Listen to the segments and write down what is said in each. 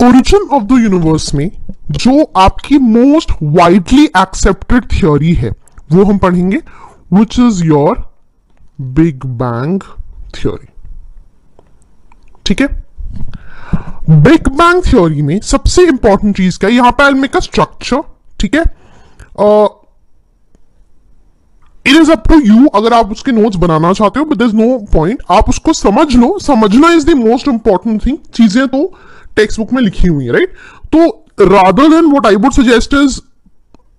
Origin of the universe में जो आपकी मोस्ट वाइडली एक्सेप्टेड थ्योरी है वो हम पढ़ेंगे, विच is your big bang theory. ठीक है, बिग बैंग थ्योरी में सबसे इंपॉर्टेंट चीज क्या है, यहां पे I will make a structure. ठीक है, it is up to you अगर आप उसके नोट्स बनाना चाहते हो, but there is no point, आप उसको समझ लो। समझना is the most important thing. चीजें तो टेक्स्ट बुक में लिखी हुई है, राइट? तो rather than what I would suggest is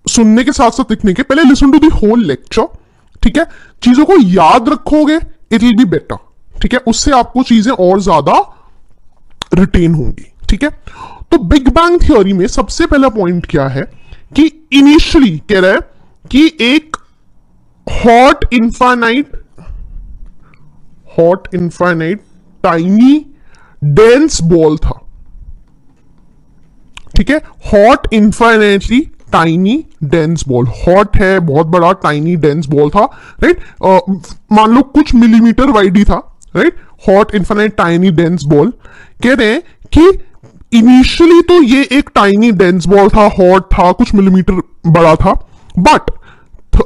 सुनने के साथ साथ लिखने के पहले listen to the whole lecture. ठीक है, चीजों को याद रखोगे, इट विल बी बेटर। ठीक है, उससे आपको चीजें और ज्यादा रिटेन होंगी। ठीक है, तो बिग बैंग थ्योरी में सबसे पहला पॉइंट क्या है कि इनिशियली कह रहा है कि एक hot infinite tiny dense ball था। ठीक है, hot infinitely tiny dense ball, hot है बहुत बड़ा, टाइनी डेंस बॉल था, राइट? मान लो कुछ मिलीमीटर वाइड ही था, right? Hot infinite tiny dense ball. कह रहे हैं कि इनिशियली तो ये एक टाइनी डेंस बॉल था, हॉट था, कुछ मिलीमीटर बड़ा था, बट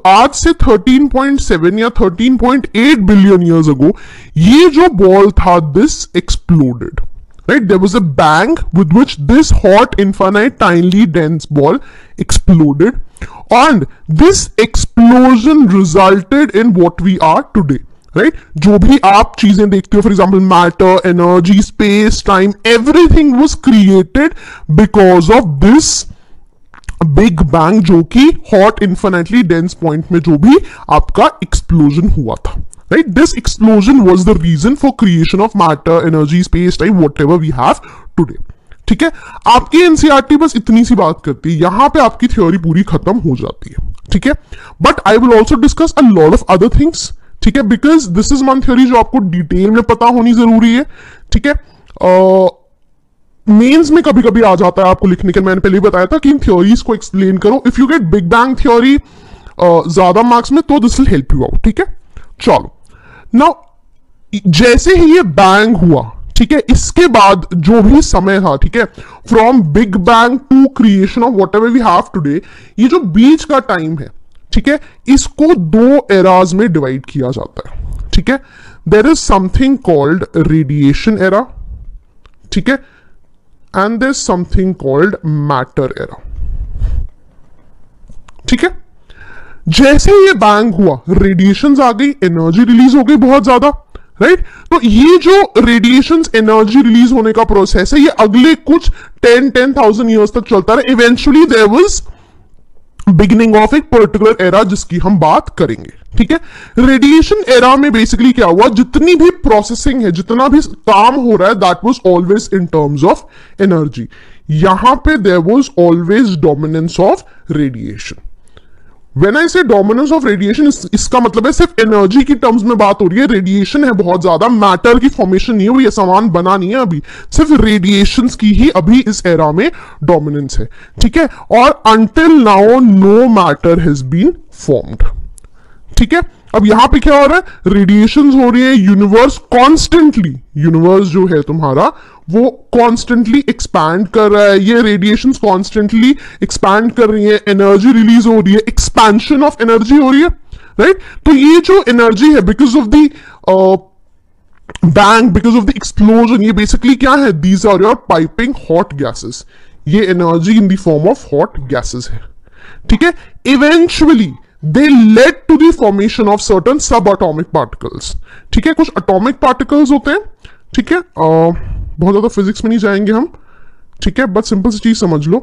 आज से 13.7 या 13.8 बिलियन ईयर्स अगो ये जो बॉल था, this exploded, right? There was a bang with which this hot infinite tinily dense ball exploded, and this explosion resulted in what we are today, right? जो भी आप चीजें देखते हो, for example matter, energy, space, time, everything was created because of this big bang, जो कि hot infinitely dense point में जो भी आपका एक्सप्लोजन हुआ था, right? This explosion was the reason for creation of matter, energy, space, time, whatever we have today. ठीक है, आपकी एनसीईआरटी बस इतनी सी बात करती है, यहां पे आपकी थ्योरी पूरी खत्म हो जाती है। ठीक है, but I will also discuss a lot of other things. ठीक है, because this is one theory जो आपको डिटेल में पता होनी जरूरी है। ठीक है, मेंस में कभी कभी आ जाता है आपको लिखने के, मैंने पहले ही बताया था कि इन थ्योरीज को एक्सप्लेन करो। If you get big bang theory ज्यादा मार्क्स में, तो this will help you out. ठीक है, चलो नाउ जैसे ही ये बैंग हुआ, ठीक है, इसके बाद जो भी समय था, ठीक है, from big bang to creation of whatever we have today, ये जो बीच का टाइम है, ठीक है, इसको दो एराज में डिवाइड किया जाता है। ठीक है, there is something called radiation era, ठीक है, and there's something called matter era। ठीक है, जैसे ये बैंग हुआ, रेडिएशंस आ गई, एनर्जी रिलीज हो गई बहुत ज्यादा, राइट? तो ये जो रेडिएशंस, एनर्जी रिलीज होने का प्रोसेस है, ये अगले कुछ 10,000 ईयर्स तक चलता रहा। Eventually there was beginning of एक पर्टिकुलर एरा जिसकी हम बात करेंगे। ठीक है, रेडिएशन एरा में बेसिकली क्या हुआ, जितनी भी प्रोसेसिंग है, जितना भी काम हो रहा है, that was always in terms of energy. यहां पे there was always dominance of radiation. When I say dominance of radiation, इसका मतलब है सिर्फ एनर्जी की टर्म्स में बात हो रही है, रेडिएशन है बहुत ज्यादा, मैटर की फॉर्मेशन नहीं हुई, ये सामान बना नहीं है अभी, सिर्फ रेडिएशंस की ही अभी इस एरा में डोमिनेंस है। ठीक है, और until now no matter has been formed. ठीक है, अब यहां पे क्या हो रहा है, रेडिएशंस हो रही है, यूनिवर्स कॉन्स्टेंटली, यूनिवर्स जो है तुम्हारा वो कॉन्स्टेंटली एक्सपैंड कर रहा है, ये रेडिएशंस कॉन्स्टेंटली एक्सपैंड कर रही है, एनर्जी रिलीज हो रही है, एक्सपेंशन ऑफ एनर्जी हो रही है, राइट? तो ये जो एनर्जी है because of the bang, because of the explosion, ये बेसिकली क्या है, these are your piping hot gases, ये energy in the form of hot gases है। ठीक है, eventually they led to the formation of certain subatomic particles। ठीक है, कुछ atomic particles होते हैं, ठीक है, बहुत ज्यादा फिजिक्स में नहीं जाएंगे हम, ठीक है, बस सिंपल सी चीज समझ लो।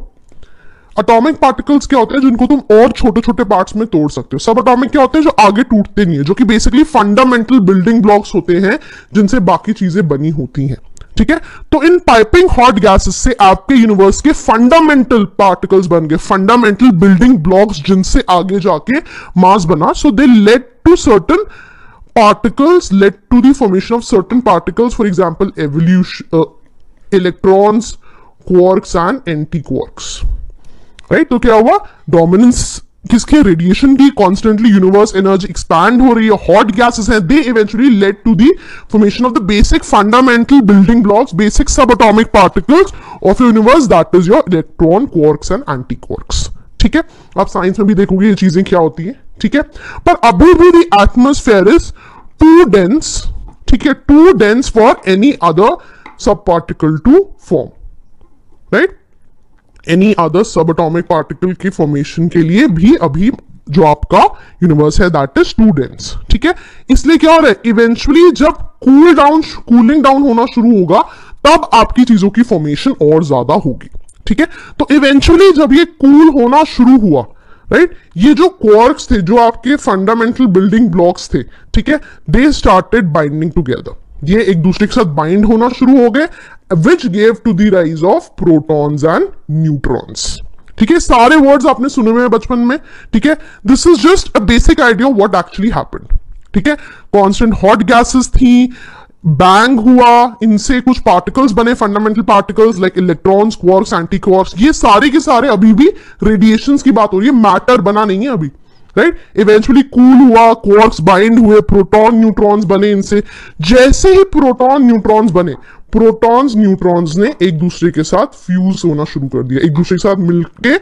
अटोमिक पार्टिकल्स क्या होते हैं, जिनको तुम और छोटे छोटे पार्ट्स में तोड़ सकते हो। सब अटोमिक क्या होते हैं, जो आगे टूटते नहीं है, जो कि बेसिकली फंडामेंटल बिल्डिंग ब्लॉक्स होते हैं जिनसे बाकी चीजें बनी होती हैं। ठीक है, तो इन पाइपिंग हॉट गैसेस से आपके यूनिवर्स के फंडामेंटल पार्टिकल्स बन गए, फंडामेंटल बिल्डिंग ब्लॉक्स, जिनसे आगे जाके मास बना। So they led to certain particles, led to the formation of certain particles, for example evolution, electrons, quarks and anti quarks, right? तो क्या हुआ, डोमिनेंस किसके रेडिएशन की कॉन्स्टेंटली यूनिवर्स एनर्जी एक्सपैंड हो रही है, हॉट गैसेस हैं, they eventually led to the formation of the basic fundamental building blocks, basic sub atomic particles of universe, that is your electron, quarks and anti quarks. ठीक है, आप science में भी देखोगे ये चीजें क्या होती है। ठीक है, पर अभी भी the atmosphere is too dense, ठीक है, too dense for any other sub particle to form, right, any other sub atomic particle की फॉर्मेशन के लिए भी अभी जो आपका यूनिवर्स है दैट इज टू डेंस। ठीक है, इसलिए क्या हो रहा है, इवेंचुअली जब कूलिंग डाउन होना शुरू होगा तब आपकी चीजों की फॉर्मेशन और ज्यादा होगी। ठीक है, तो इवेंचुअली जब ये कूल होना शुरू हुआ, राइट, ये जो क्वार्क्स थे, जो आपके फंडामेंटल बिल्डिंग ब्लॉक्स थे, ठीक है, दे स्टार्टेड बाइंडिंग टुगेदर, ये एक दूसरे के साथ बाइंड होना शुरू हो गए, which gave to the rise of protons and neutrons. ठीक है, सारे वर्ड्स आपने सुने हुए हैं बचपन में। ठीक है, this is just a basic idea of what actually happened. ठीक है, कांस्टेंट हॉट गैसेस थी, बैंग हुआ, इनसे कुछ पार्टिकल्स बने, fundamental particles like electrons, quarks, anti quarks, ये सारे के सारे अभी भी रेडिएशंस की बात हो रही है, मैटर बना नहीं है अभी, राइट। इवेंचुअली कूल हुआ, क्वार्क्स बाइंड हुए, प्रोटॉन न्यूट्रॉन्स बने इनसे। जैसे ही प्रोटॉन न्यूट्रॉन्स बने, प्रोटॉन्स न्यूट्रॉन्स ने एक दूसरे के साथ फ्यूज होना शुरू कर दिया, एक दूसरे के साथ मिलके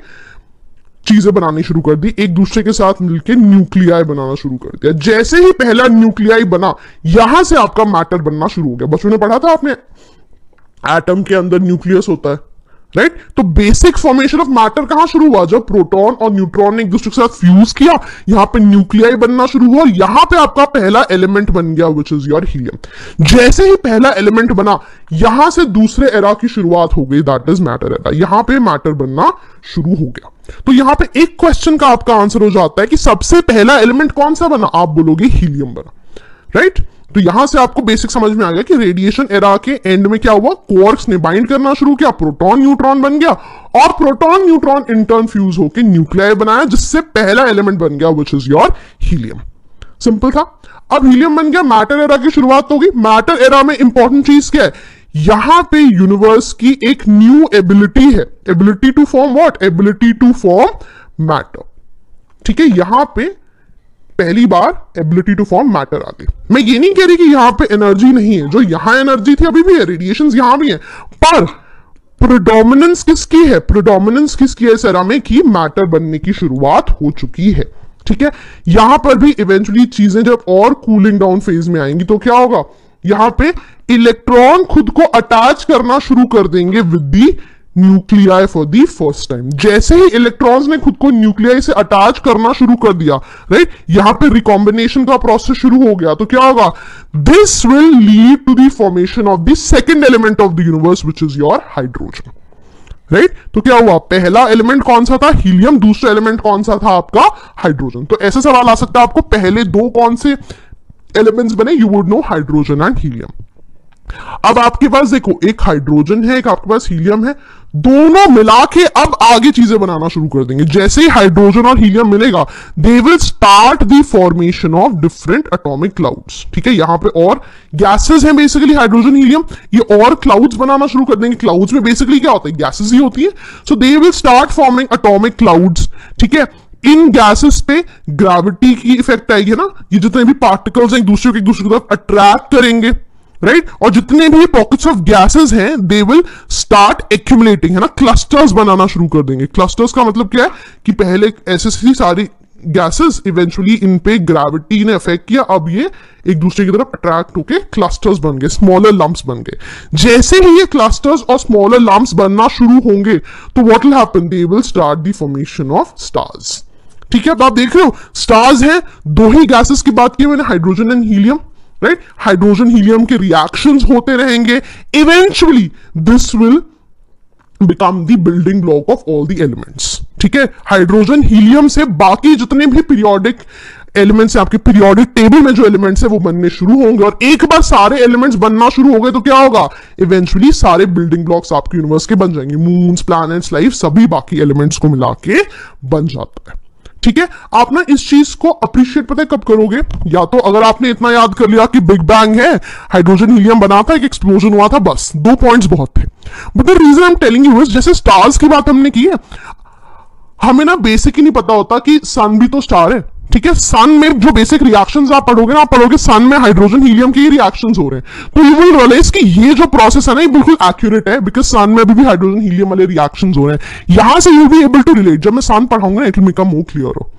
चीजें बनानी शुरू कर दी, एक दूसरे के साथ मिलकर न्यूक्लियाई बनाना शुरू कर दिया। जैसे ही पहला न्यूक्लियाई बना, यहां से आपका मैटर बनना शुरू हो गया। बच्चों ने पढ़ा था आपने, एटम के अंदर न्यूक्लियस होता है, राइट। तो बेसिक फॉर्मेशन ऑफ मैटर कहां शुरू हुआ, जब प्रोटॉन और न्यूट्रॉन ने एक दूसरे के साथ फ्यूज किया, यहां पे न्यूक्लियाई बनना शुरू हुआ, यहां पे आपका पहला एलिमेंट बन गया विच इज योर हीलियम। जैसे ही पहला एलिमेंट बना, यहां से दूसरे एरा की शुरुआत हो गई, दैट इज मैटर एरा। यहां पे मैटर बनना शुरू हो गया। तो यहां पे एक क्वेश्चन का आपका आंसर हो जाता है कि सबसे पहला एलिमेंट कौन सा बना, आप बोलोगे हीलियम बना, राइट। तो यहां से आपको बेसिक समझ में आ गया कि रेडिएशन एरा के एंड में क्या हुआ, क्वार्क्स ने बाइंड करना शुरू किया, प्रोटॉन न्यूट्रॉन बन गया, और प्रोटॉन न्यूट्रॉन इंटर्न फ्यूज होकर न्यूक्लियाई बनाया, जिससे पहला एलिमेंट बन गया विच इज योर हीलियम। सिंपल था। अब हीलियम बन गया, मैटर एरा की शुरुआत होगी। मैटर एरा में इंपॉर्टेंट चीज क्या है, यहां पे यूनिवर्स की एक न्यू एबिलिटी है, ability to form what, ability to form matter. ठीक है, यहां पे पहली बार एबिलिटी टू फॉर्म मैटर आ गई। मैं ये नहीं कह रही कि यहां पे एनर्जी नहीं है, जो यहां एनर्जी थी अभी भी है, रेडिएशंस यहां भी है, पर प्रेडोमिनेंस किसकी है, प्रेडोमिनेंस किसकी है इस एरा में, कि मैटर बनने की शुरुआत हो चुकी है। ठीक है, यहां पर भी इवेंचुअली चीजें जब और कूलिंग डाउन फेज में आएंगी तो क्या होगा, यहां पे इलेक्ट्रॉन खुद को अटैच करना शुरू कर देंगे with the nuclei for the first time. जैसे ही इलेक्ट्रॉन्स ने खुद को न्यूक्लियाई से अटैच करना शुरू कर दिया, राइट, यहां पे रिकॉम्बिनेशन का प्रोसेस शुरू हो गया, तो क्या होगा, this will lead to the formation of the second element of the universe which is your hydrogen, right. तो क्या हुआ, पहला एलिमेंट कौन सा था, हीलियम, दूसरा एलिमेंट कौन सा था आपका, हाइड्रोजन। तो ऐसे सवाल आ सकता है आपको, पहले दो कौन से एलिमेंट्स बने, you would know hydrogen and helium. अब आपके पास देखो, एक हाइड्रोजन है, एक आपके पास हीलियम है, दोनों मिला के अब आगे चीजें बनाना शुरू कर देंगे। जैसे ही हाइड्रोजन और हीलियम मिलेगा, दे will start the formation of different atomic clouds. ठीक है, यहां पे और गैसेस हैं बेसिकली, हाइड्रोजन हीलियम, ये और क्लाउड्स बनाना शुरू कर देंगे। क्लाउड्स में बेसिकली क्या होता है, गैसेस ही होती है। So they will start forming atomic clouds. ठीक है, इन गैसेस पे ग्रेविटी की इफेक्ट आएगी ना, ये जितने भी पार्टिकल्स हैं एक दूसरे की तरफ अट्रैक्ट करेंगे, राइट, और जितने भी पॉकेट्स ऑफ गैसेस हैं दे विल स्टार्ट एक्यूमुलेटिंग, है ना, क्लस्टर्स बनाना शुरू कर देंगे। क्लस्टर्स का मतलब क्या है कि पहले ऐसे सारी गैसेस, इवेंचुअली इन पे ग्रेविटी ने अफेक्ट किया, अब ये एक दूसरे की तरफ अट्रैक्ट होके क्लस्टर्स बन गए, स्मॉलर लम्प्स बन गए। जैसे ही ये क्लस्टर्स और स्मॉलर लम्प्स बनना शुरू होंगे तो what will happen, they will start the formation of stars. ठीक है, तो आप देख रहे हो स्टार्स हैं, दो ही गैसेस की बात की मैंने, hydrogen and helium, right. Hydrogen helium के रिएक्शंस होते रहेंगे, eventually this will become the building block of all the elements. ठीक है, हाइड्रोजन हीलियम से बाकी जितने भी पीरियोडिक एलिमेंट्स, आपके पीरियोडिक टेबल में जो एलिमेंट्स है वो बनने शुरू होंगे, और एक बार सारे एलिमेंट्स बनना शुरू हो गए तो क्या होगा, इवेंचुअली सारे बिल्डिंग ब्लॉक्स आपके यूनिवर्स के बन जाएंगे, मून्स, प्लैनेट्स, लाइफ, सभी बाकी एलिमेंट्स को मिला के बन जाता है। ठीक है, आप ना इस चीज को अप्रिशिएट पता है कब करोगे, या तो अगर आपने इतना याद कर लिया कि बिग बैंग है, हाइड्रोजन हीलियम बना था, एक एक्सप्लोजन हुआ था, बस 2 पॉइंट्स बहुत थे। But the reason I am telling you is, जैसे स्टार्स की बात हमने की है, हमें ना बेसिक ही नहीं पता होता कि सन भी तो स्टार है, ठीक है। सन में जो बेसिक रिएक्शंस आप पढ़ोगे ना, आप पढ़ोगे सन में हाइड्रोजन हीलियम के रिएक्शंस हो रहे हैं, तो यू विल रियलाइज कि ये जो प्रोसेस है ना, ये बिल्कुल एक्यूरेट है, बिकॉज सन में अभी भी हाइड्रोजन हीलियम वाले रिएक्शंस हो रहे हैं। यहां से you be able to relate, जब मैं सन पढ़ाऊंगा ना, it will become more clear हो,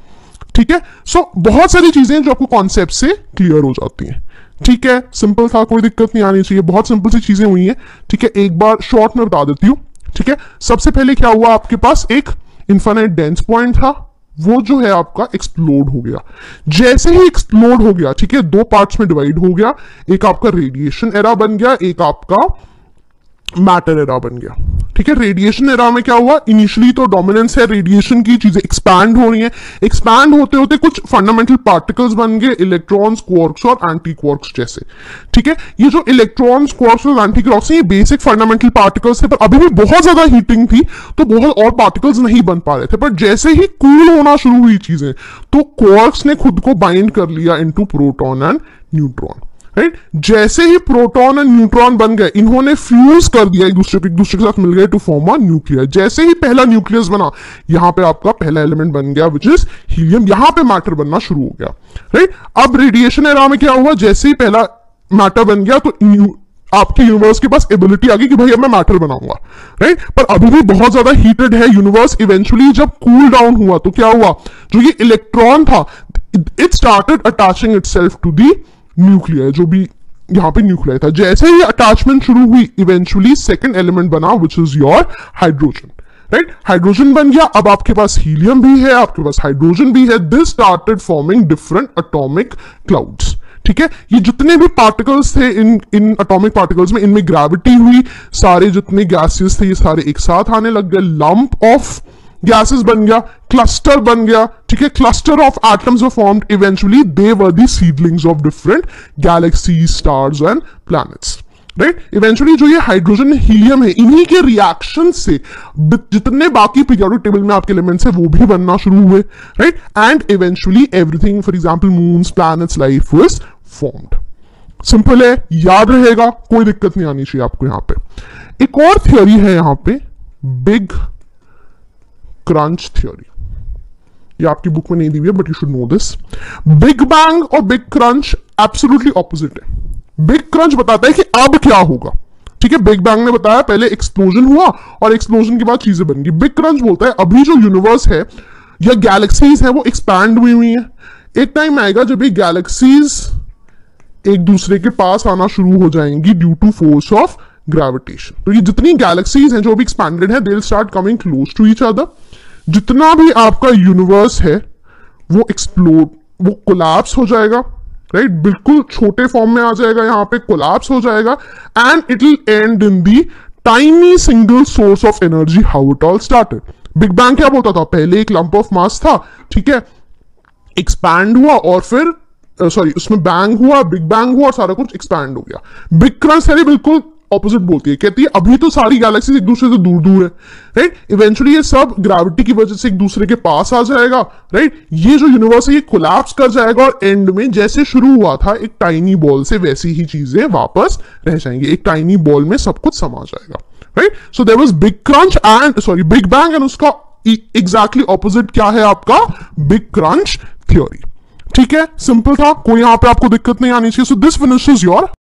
ठीक है। सो बहुत सारी चीजें जो आपको कॉन्सेप्ट से क्लियर हो जाती हैं, ठीक है। सिंपल था, कोई दिक्कत नहीं आनी चाहिए, बहुत सिंपल सी चीजें हुई हैं, ठीक है। एक बार शॉर्ट में बता देती हूँ, ठीक है। सबसे पहले क्या हुआ, आपके पास एक इन्फिनिट डेंस पॉइंट था, वो जो है आपका एक्सप्लोड हो गया। जैसे ही एक्सप्लोड हो गया, ठीक है, दो पार्ट्स में डिवाइड हो गया, एक आपका रेडिएशन एरा बन गया, एक आपका मैटर एरा बन गया, ठीक है। रेडिएशन एरा में क्या हुआ, इनिशियली तो डोमिनेंस है रेडिएशन की, चीजें एक्सपैंड हो रही हैं, एक्सपैंड होते होते कुछ फंडामेंटल पार्टिकल्स बन गए, इलेक्ट्रॉन्स, क्वार्क्स और एंटी क्वार्क्स जैसे, ठीक है। ये जो इलेक्ट्रॉन्स, क्वार्क्स और एंटी क्वार्क्स हैं, ये बेसिक फंडामेंटल पार्टिकल्स थे, पर अभी भी बहुत ज्यादा हीटिंग थी, तो बहुत और पार्टिकल्स नहीं बन पा रहे थे। पर जैसे ही कूल होना शुरू हुई चीजें, तो क्वार्क्स ने खुद को बाइंड कर लिया into proton and neutron, right. जैसे ही प्रोटॉन एंड न्यूट्रॉन बन गए, इन्होंने फ्यूज कर दिया एक दूसरे के साथ मिल गए टू फॉर्म अ न्यूक्लियस। जैसे ही पहला न्यूक्लियस बना, यहां पे आपका पहला एलिमेंट बन गया विच इज हीलियम, यहां पे मैटर बनना शुरू हो गया, राइट। अब रेडिएशन एरा में क्या हुआ, जैसे ही पहला मैटर बन गया, तो आपके यूनिवर्स के पास एबिलिटी आ गई कि भाई अब मैं मैटर बनाऊंगा, राइट। पर अभी भी बहुत ज्यादा हीटेड है यूनिवर्स। इवेंचुअली जब कूल डाउन हुआ, तो क्या हुआ, जो ये इलेक्ट्रॉन था, it started attaching itself to the nuclear, जो भी यहां पे न्यूक्लियर था। जैसे ही अटैचमेंट शुरू हुई, इवेंचुअली सेकंड एलिमेंट बना विच is your hydrogen, right. Hydrogen बन गया, अब आपके पास हीलियम भी है, आपके पास हाइड्रोजन भी है। This started forming different atomic clouds, ठीक है। ये जितने भी पार्टिकल्स थे इन एटॉमिक पार्टिकल्स में, इनमें ग्रेविटी हुई, सारे जितने गैसेस थे ये सारे एक साथ आने लग गए, लंप ऑफ गैसेस बन गया, क्लस्टर बन गया, ठीक है। Cluster of atoms were formed, eventually they were the seedlings of different galaxies, stars and planets, right. Eventually जो ये हाइड्रोजन हीलियम है, इन्हीं के रिएक्शन से जितने बाकी पीरियोडिक टेबल में आपके एलिमेंट्स है वो भी बनना शुरू हुए, right. And eventually everything, for example moons, planets, life was formed. Simple है, याद रहेगा, कोई दिक्कत नहीं आनी चाहिए आपको। यहां पे एक और थियोरी है, यहां पे बिग क्रंच थ्योरी, ये आपकी बुक में नहीं दी हुई है, but you should know this. Big bang और बिग क्रंच एब्सोल्युटली ऑपोजिट है। बिग क्रंच बताता है कि अब क्या होगा, ठीक है। बिग बैंग ने बताया पहले एक्सप्लोजन हुआ और एक्सप्लोजन के बाद चीजें बन गई। बिग क्रंच बोलता है अभी जो यूनिवर्स है या गैलेक्सीज है वो एक्सपैंड हुई है। एक टाइम आएगा जब ये गैलेक्सीज एक दूसरे के पास आना शुरू हो जाएंगी due to force of gravitation. तो ये जितनी गैलेक्सीज हैं जो भी एक्सपैंडेड है, they will start coming close to each other. जितना भी आपका यूनिवर्स है वो एक्सप्लोड, वो कोलैप्स हो जाएगा, राइट। बिल्कुल छोटे फॉर्म में आ जाएगा, यहां पे कोलैप्स हो जाएगा and it will and in the tiny single source of energy, how it all started. Big bang क्या बोलता था, पहले एक लंप ऑफ मास था, ठीक है, एक्सपैंड हुआ और फिर उसमें बैंग हुआ, बिग बैंग हुआ और सारा कुछ एक्सपैंड हो गया। बिग क्रंच थ्योरी बिल्कुल ऑपोजिट बोलती है, कहती है अभी तो सारी गैलेक्सीज एक दूसरे से दूर दूर है, राइट। इवेंचुअली ये सब ग्रेविटी की वजह से एक दूसरे के पास आ जाएगा, राइट। ये जो यूनिवर्स है ये कोलैप्स कर जाएगा और एंड में जैसे शुरू हुआ था एक टाइनी बॉल से, वैसी ही चीजें वापस रह जाएंगी, एक टाइनी बॉल में सब कुछ समा जाएगा, right. So there was big crunch and big bang, and उसका एग्जैक्टली ऑपोजिट क्या है आपका बिग क्रंच थ्योरी, ठीक है। सिंपल था, कोई यहां पे आपको दिक्कत नहीं आनी चाहिए। So this finishes your